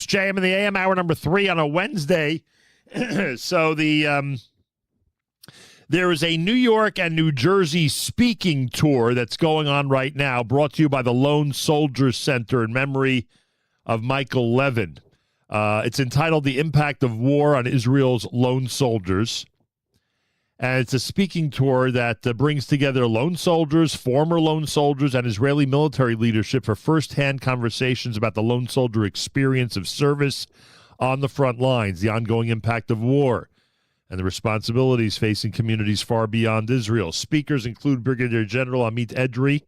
JM in the AM, hour number 3 on a Wednesday. So there is a New York and New Jersey speaking tour that's going on right now, brought to you by the Lone Soldier Center in memory of Michael Levin. It's entitled The Impact of War on Israel's Lone Soldiers. And it's a speaking tour that brings together lone soldiers, former lone soldiers, and Israeli military leadership for firsthand conversations about the lone soldier experience of service on the front lines, the ongoing impact of war, and the responsibilities facing communities far beyond Israel. Speakers include Brigadier General Amit Edrei,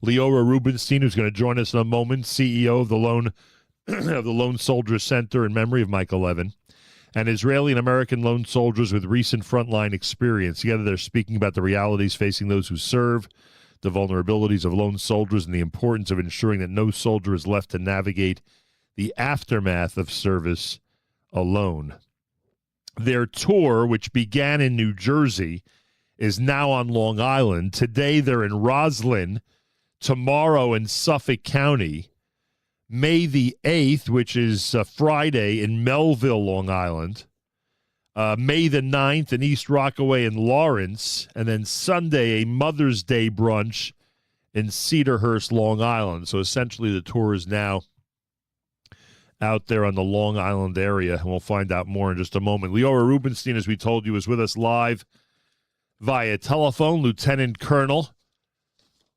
Liora Rubenstein, who's going to join us in a moment, CEO of the Lone Soldier Center in memory of Michael Levin, and Israeli and American lone soldiers with recent frontline experience. Together, they're speaking about the realities facing those who serve, the vulnerabilities of lone soldiers, and the importance of ensuring that no soldier is left to navigate the aftermath of service alone. Their tour, which began in New Jersey, is now on Long Island. Today, they're in Roslyn. Tomorrow in Suffolk County. May the 8th, which is Friday, in Melville, Long Island. May the 9th in East Rockaway and Lawrence. And then Sunday, a Mother's Day brunch in Cedarhurst, Long Island. So essentially the tour is now out there on the Long Island area. And we'll find out more in just a moment. Liora Rubenstein, as we told you, is with us live via telephone. Lieutenant Colonel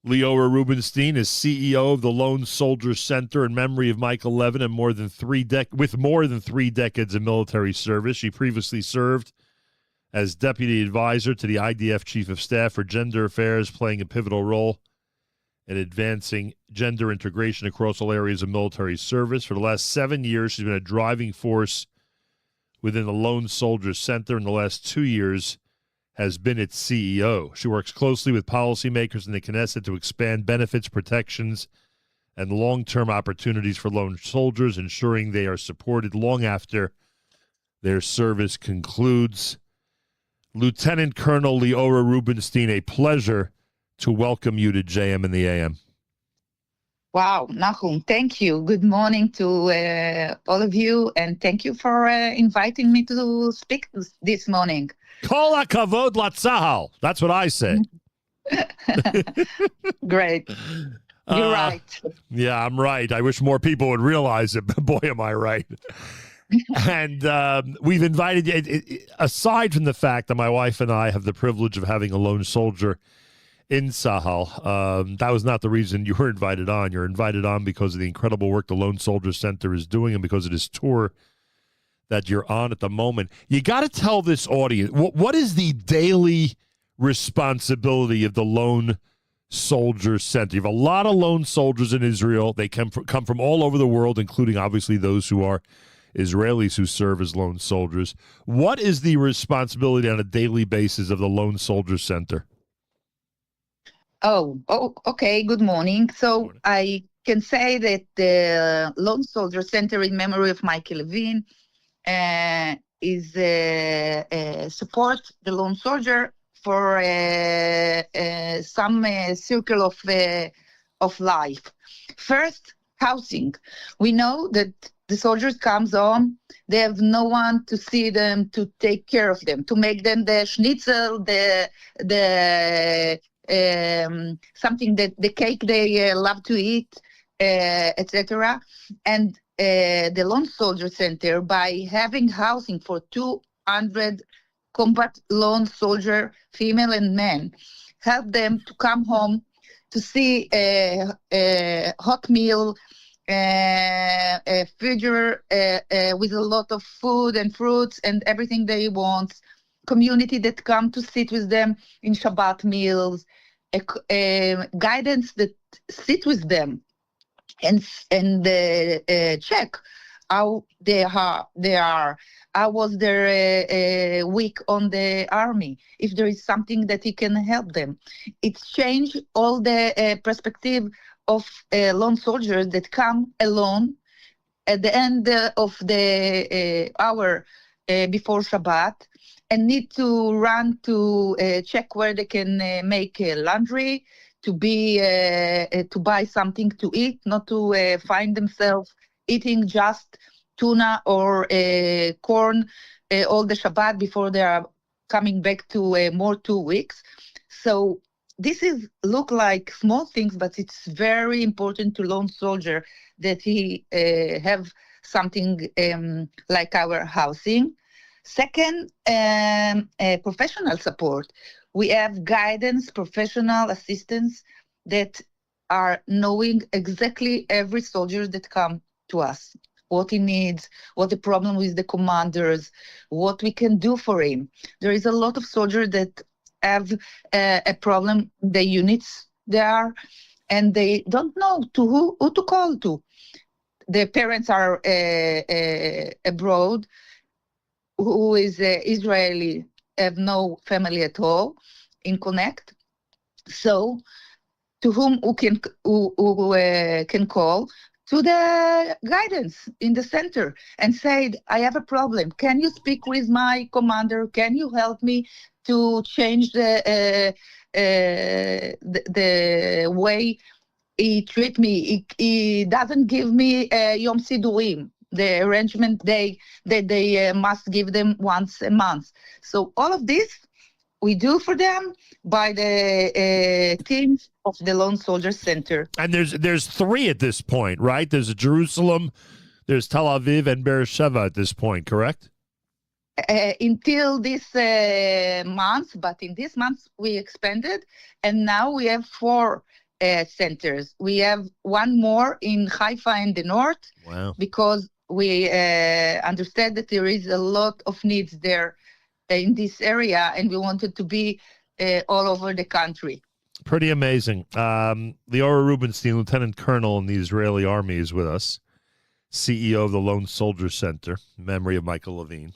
Liora Rubenstein is CEO of the Lone Soldier Center in memory of Michael Levin and with more than 3 decades of military service. She previously served as deputy advisor to the IDF Chief of Staff for Gender Affairs, playing a pivotal role in advancing gender integration across all areas of military service. For the last 7 years, she's been a driving force within the Lone Soldier Center. In the last 2 years, has been its CEO. She works closely with policymakers in the Knesset to expand benefits, protections, and long-term opportunities for lone soldiers, ensuring they are supported long after their service concludes. Lieutenant Colonel Liora Rubenstein, a pleasure to welcome you to JM in the AM. Wow, Nachum, thank you. Good morning to all of you, and thank you for inviting me to speak this morning. Kol hakavod latzahal. That's what I say. Great. You're right. Yeah, I'm right. I wish more people would realize it, but boy, am I right. And we've invited you, aside from the fact that my wife and I have the privilege of having a lone soldier in Sahel, that was not the reason you were invited on. You're invited on because of the incredible work the Lone Soldier Center is doing and because of this tour that you're on at the moment. You got to tell this audience, what is the daily responsibility of the Lone Soldier Center? You have a lot of lone soldiers in Israel. They come from all over the world, including obviously those who are Israelis who serve as lone soldiers. What is the responsibility on a daily basis of the Lone Soldier Center? Oh, okay. Good morning. So I can say that the Lone Soldier Center in memory of Michael Levin is support the lone soldier for some circle of life. First, housing. We know that the soldiers comes home, they have no one to see them, to take care of them, to make them the schnitzel, the something that the cake they love to eat, etc. And the Lone Soldier Center, by having housing for 200 combat lone soldier, female and men, help them to come home to see a hot meal, a fridge with a lot of food and fruits and everything they want, community that come to sit with them in Shabbat meals, guidance that sit with them and check how they are, how was their week on the army, if there is something that he can help them. It's changed all the perspective of lone soldiers that come alone at the end of the hour before Shabbat and need to run to check where they can make laundry, to buy something to eat, not to find themselves eating just tuna or corn all the Shabbat before they are coming back to more 2 weeks. So this is look like small things, but it's very important to lone soldier that he have something like our housing. Second, professional support. We have guidance, professional assistance that are knowing exactly every soldier that come to us, what he needs, what the problem with the commanders, what we can do for him. There is a lot of soldiers that have a problem, the units there, and they don't know to who to call to. The parents are abroad, who is Israeli, have no family at all in Connect. So to whom who can call? To the guidance in the center and said, I have a problem. Can you speak with my commander? Can you help me to change the way he treat me? He doesn't give me Yom Sidurim, the arrangement day that they must give them once a month. So all of this we do for them by the teams of the Lone Soldier Center. And there's three at this point, right? There's a Jerusalem, there's Tel Aviv, and Beersheba at this point, correct? Until this month, but in this month we expanded, and now we have 4 centers. We have one more in Haifa in the north. Wow. Because we understand that there is a lot of needs there in this area, and we wanted to be all over the country. Pretty amazing. Liora Rubenstein, Lieutenant Colonel in the Israeli Army, is with us, CEO of the Lone Soldier Center, in memory of Michael Levine.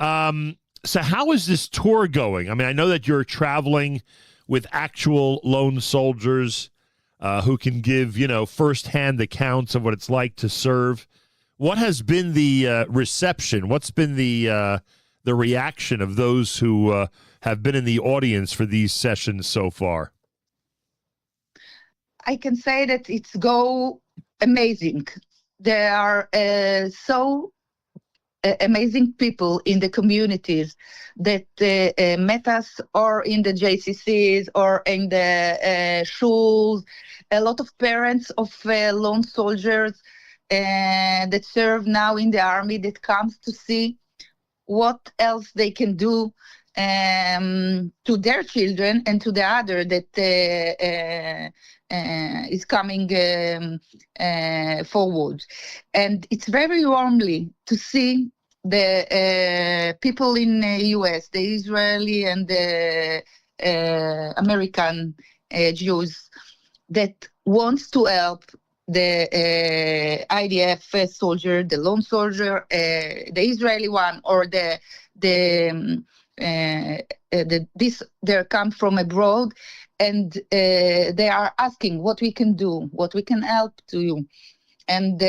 So how is this tour going? I mean, I know that you're traveling with actual lone soldiers who can give, firsthand accounts of what it's like to serve. What has been the reception? What's been the reaction of those who have been in the audience for these sessions so far? I can say that it's go amazing. There are so amazing people in the communities that met us, or in the JCCs or in the shuls. A lot of parents of lone soldiers that serve now in the army that comes to see what else they can do to their children and to the other that is coming forward. And it's very warmly to see the people in the U.S., the Israeli and the American Jews that wants to help the IDF soldier, the lone soldier, the Israeli one, or they come from abroad, and they are asking what we can do, what we can help to you. And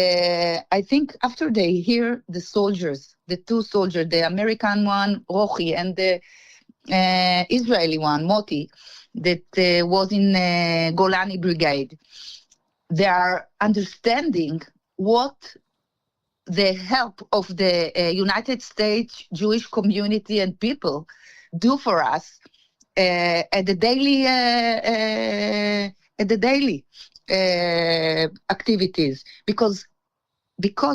I think after they hear the soldiers, the 2 soldiers, the American one, Rochi, and the Israeli one, Moti, that was in Golani Brigade, they are understanding what the help of the United States Jewish community and people do for us at the daily activities, because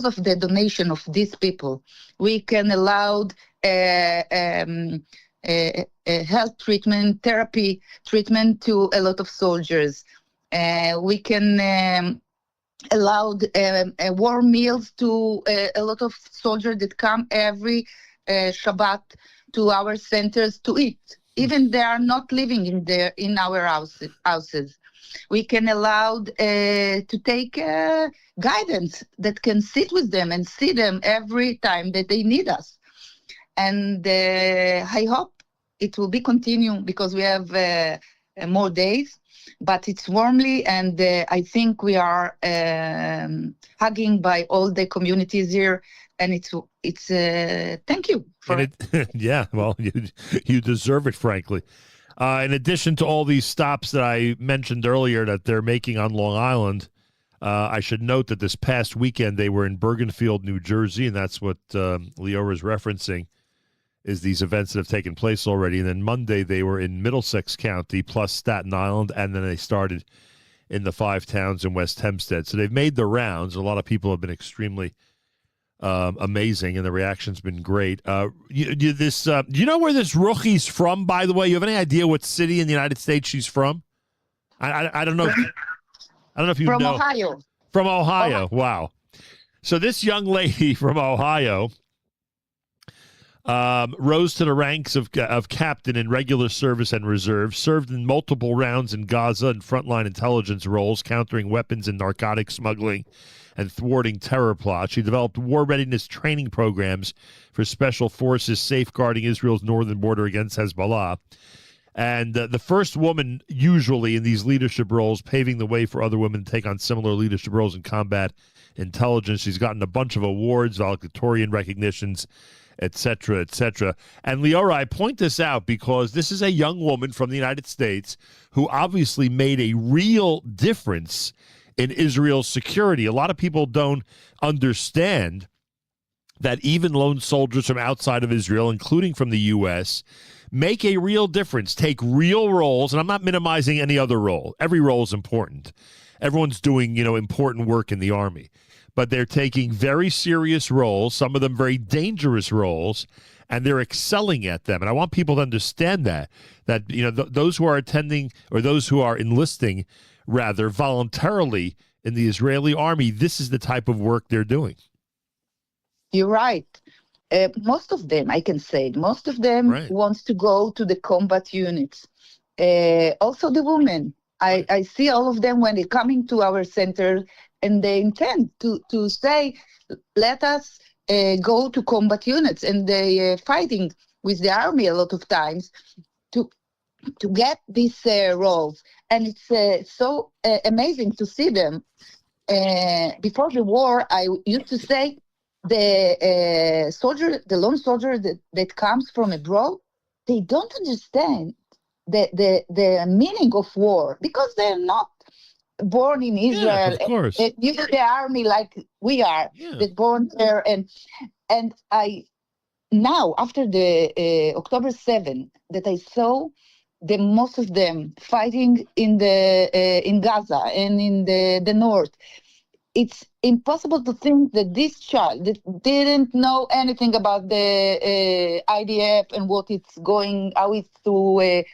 of the donation of these people, we can allow health treatment, therapy treatment to a lot of soldiers. We can allow warm meals to a lot of soldiers that come every Shabbat to our centers to eat, even they are not living in our houses. We can allow to take guidance that can sit with them and see them every time that they need us. And I hope it will be continue, because we have more days, but it's warmly, and I think we are hugging by all the communities here, and it's thank you for it. Yeah, well, you deserve it, frankly. In addition to all these stops that I mentioned earlier that they're making on Long Island, I should note that this past weekend they were in Bergenfield, New Jersey, and that's what Liora is referencing, is these events that have taken place already. And then Monday they were in Middlesex County plus Staten Island, and then they started in the 5 towns in West Hempstead. So they've made the rounds. A lot of people have been extremely amazing, and the reaction's been great. Do you know where this Ruchi's from, by the way? You have any idea what city in the United States she's from? I don't know. I don't know if you know. From Ohio. From Ohio. Wow. So this young lady from Ohio rose to the ranks of captain in regular service and reserve, served in multiple rounds in Gaza and frontline intelligence roles, countering weapons and narcotic smuggling and thwarting terror plots. She developed war readiness training programs for special forces safeguarding Israel's northern border against Hezbollah. And the first woman, usually in these leadership roles, paving the way for other women to take on similar leadership roles in combat intelligence. She's gotten a bunch of awards, valedictorian recognitions, et cetera, et cetera. And Liora, I point this out because this is a young woman from the United States who obviously made a real difference in Israel's security. A lot of people don't understand that even lone soldiers from outside of Israel, including from the U.S., make a real difference, take real roles, and I'm not minimizing any other role. Every role is important. Everyone's doing, important work in the Army. But they're taking very serious roles, some of them very dangerous roles, and they're excelling at them. And I want people to understand that those who are attending, or those who are enlisting, rather, voluntarily in the Israeli Army, this is the type of work they're doing. You're right. Most of them, I can say, right, wants to go to the combat units. Also the women. I see all of them when they're coming to our center, and they intend to say, let us go to combat units. And they fighting with the army a lot of times to get these roles. And it's so amazing to see them. Before the war, I used to say, the lone soldier that comes from abroad, they don't understand the meaning of war because they're not born in Israel. Yeah, of course. Use the army like we are, that born there. And I now, after the October 7th, that I saw most of them fighting in Gaza and in the north. It's impossible to think that this child that didn't know anything about the IDF and how it's to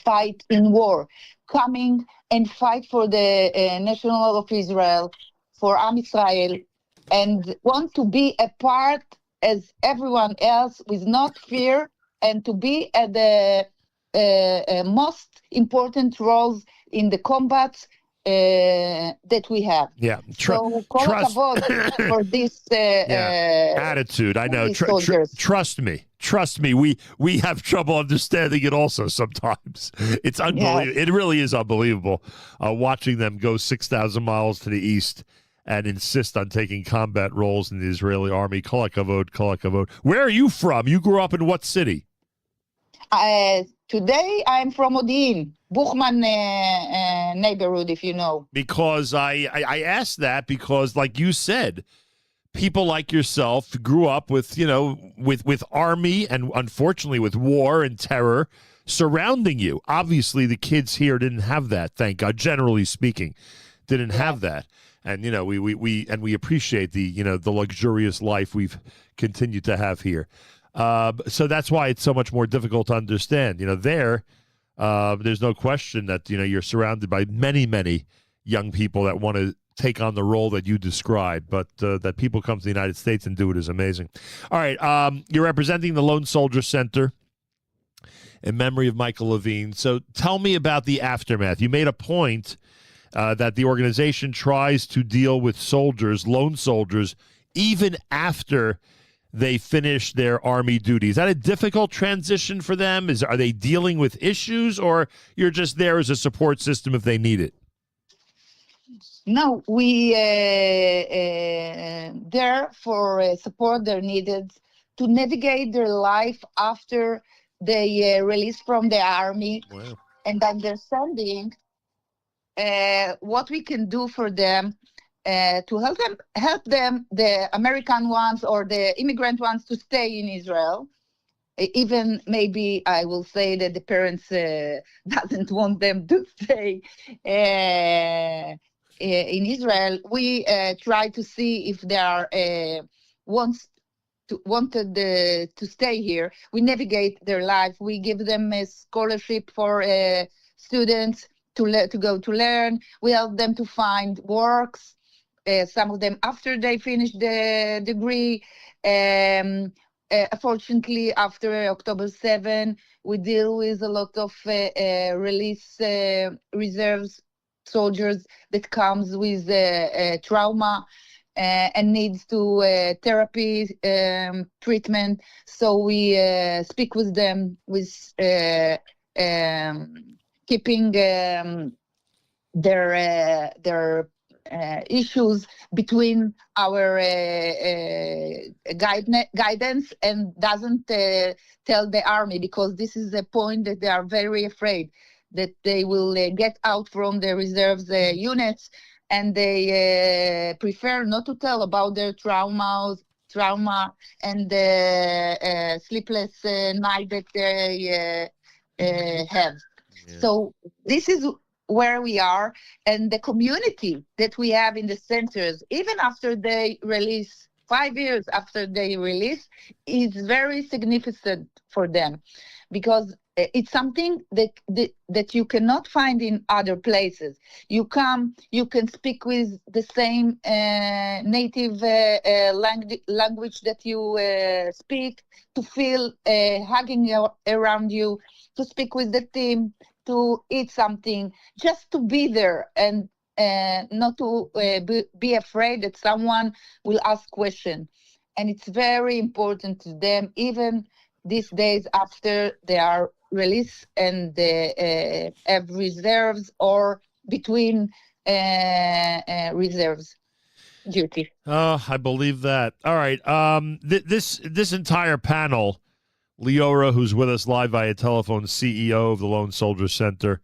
fight in war, coming and fight for the national of Israel, for Am Israel, and want to be a part as everyone else with not fear, and to be at the most important roles in the combats that we have. Yeah. So trust for this attitude. I know. Trust me. We have trouble understanding it also sometimes. It's unbelievable. Yes. It really is unbelievable watching them go 6,000 miles to the east and insist on taking combat roles in the Israeli army. Kol hakavod, kol hakavod. Where are you from? You grew up in what city? Today I'm from Modi'in, Buchman neighborhood, if you know. Because I asked that because, like you said, people like yourself grew up with, with army and unfortunately with war and terror surrounding you. Obviously, the kids here didn't have that, thank God, generally speaking, didn't have that. And, we appreciate the luxurious life we've continued to have here. So that's why it's so much more difficult to understand. There's no question that, you're surrounded by many, many young people that want to take on the role that you described, but that people come to the United States and do it is amazing. All right. You're representing the Lone Soldier Center in memory of Michael Levine. So tell me about the aftermath. You made a point that the organization tries to deal with soldiers, lone soldiers, even after they finish their army duty. Is that a difficult transition for them? Are they dealing with issues, or you're just there as a support system if they need it? No, we there for support they're needed to navigate their life after they release from the army. Wow. And understanding what we can do for them to help them, the American ones or the immigrant ones, to stay in Israel. Even maybe I will say that the parents doesn't want them to stay in Israel. We try to see if they are wanted to stay here. We navigate their life. We give them a scholarship for students to go to learn. We help them to find works. Some of them after they finish the degree. Unfortunately, after October 7, we deal with a lot of release reserves soldiers that comes with trauma and needs to therapy treatment. So we speak with them with keeping their issues between our guidance and doesn't tell the army, because this is a point that they are very afraid that they will get out from the reserves units, and they prefer not to tell about their trauma and the sleepless night that they have. Yeah. So this is where we are, and the community that we have in the centers, even after they release, 5 years after they release, is very significant for them, because it's something that you cannot find in other places. You come, you can speak with the same native language that you speak, to feel hugging around you, to speak with the team, to eat something, just to be there, and not to be afraid that someone will ask questions. And it's very important to them, even these days after they are released and they have reserves or between reserves duty. Oh, I believe that. All right. This entire panel, Liora, who's with us live via telephone, CEO of the Lone Soldier Center,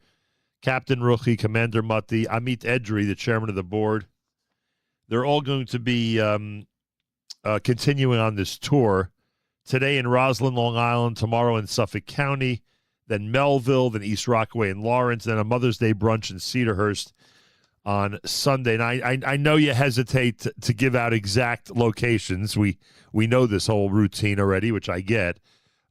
Captain Ruchi, Commander Matti, Amit Edry, the chairman of the board, they're all going to be continuing on this tour. Today in Roslyn, Long Island, tomorrow in Suffolk County, then Melville, then East Rockaway and Lawrence, then a Mother's Day brunch in Cedarhurst on Sunday. And I know you hesitate to give out exact locations. We know this whole routine already, which I get.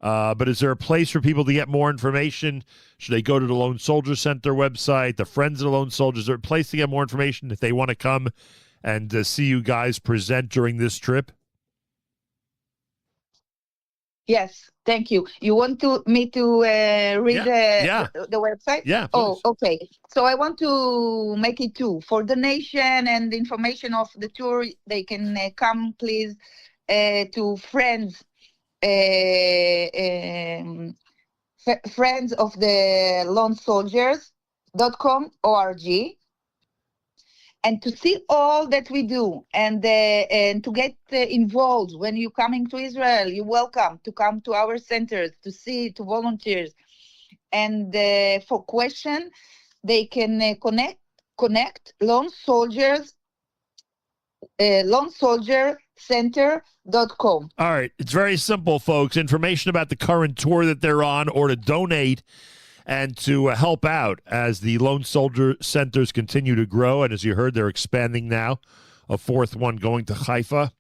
But is there a place for people to get more information? Should they go to the Lone Soldier Center website, the Friends of the Lone Soldiers? Is there a place to get more information if they want to come and see you guys present during this trip? Yes, thank you. You want me to read the website? Yeah, please. Oh, okay. So I want to make it too. For the nation and the information of the tour, they can come, please, to Friends Friends of the Lone Soldiers.com, org, and to see all that we do, and to get involved. When you're coming to Israel, you're welcome to come to our centers, to see, to volunteers. And for question, they can connect Lone Soldiers, lonesoldiercenter.com. All right. It's very simple, folks. Information about the current tour that they're on, or to donate and to help out as the Lone Soldier Centers continue to grow. And as you heard, they're expanding now, a fourth one going to Haifa.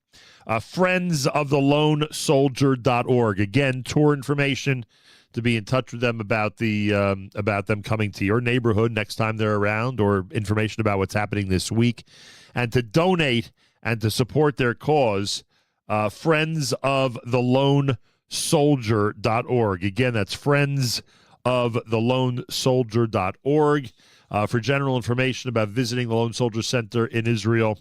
Friendsofthelonesoldier.org. Again, tour information to be in touch with them about them coming to your neighborhood next time they're around, or information about what's happening this week. And to donate and to support their cause, friendsofthelonesoldier.org. Again, that's friendsofthelonesoldier.org. For general information about visiting the Lone Soldier Center in Israel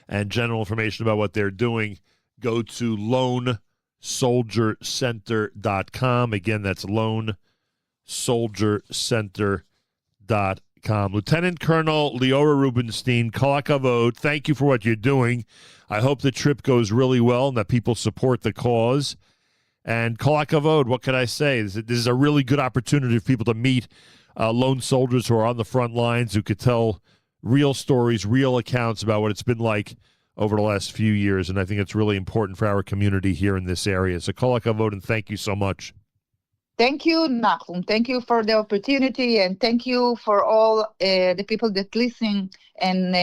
and general information about what they're doing, go to lonesoldiercenter.com. Again, that's lonesoldiercenter.com. Lieutenant Colonel Liora Rubenstein, kol hakavod, thank you for what you're doing. I hope the trip goes really well and that people support the cause. And kol hakavod, what can I say? This is a really good opportunity for people to meet lone soldiers who are on the front lines, who could tell real stories, real accounts about what it's been like over the last few years, and I think it's really important for our community here in this area. So kol hakavod, and thank you so much. Thank you, Nachum. Thank you for the opportunity, and thank you for all the people that listen and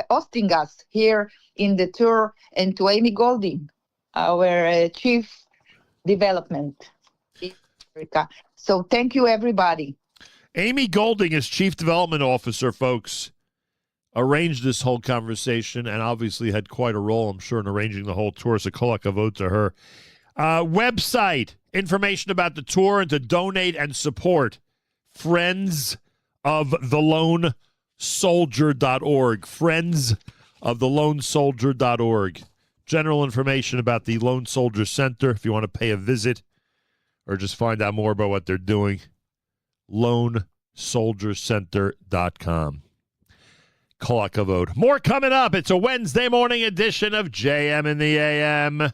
hosting us here in the tour, and to Amy Golding, our Chief Development in Africa. So thank you, everybody. Amy Golding is Chief Development Officer, folks. Arranged this whole conversation and obviously had quite a role, I'm sure, in arranging the whole tour. So kol hakavod to her. Website, information about the tour and to donate and support. friendsofthelonesoldier.org. friendsofthelonesoldier.org. General information about the Lone Soldier Center if you want to pay a visit or just find out more about what they're doing. LoneSoldierCenter.com. Kol hakavod. More coming up. It's a Wednesday morning edition of JM in the AM.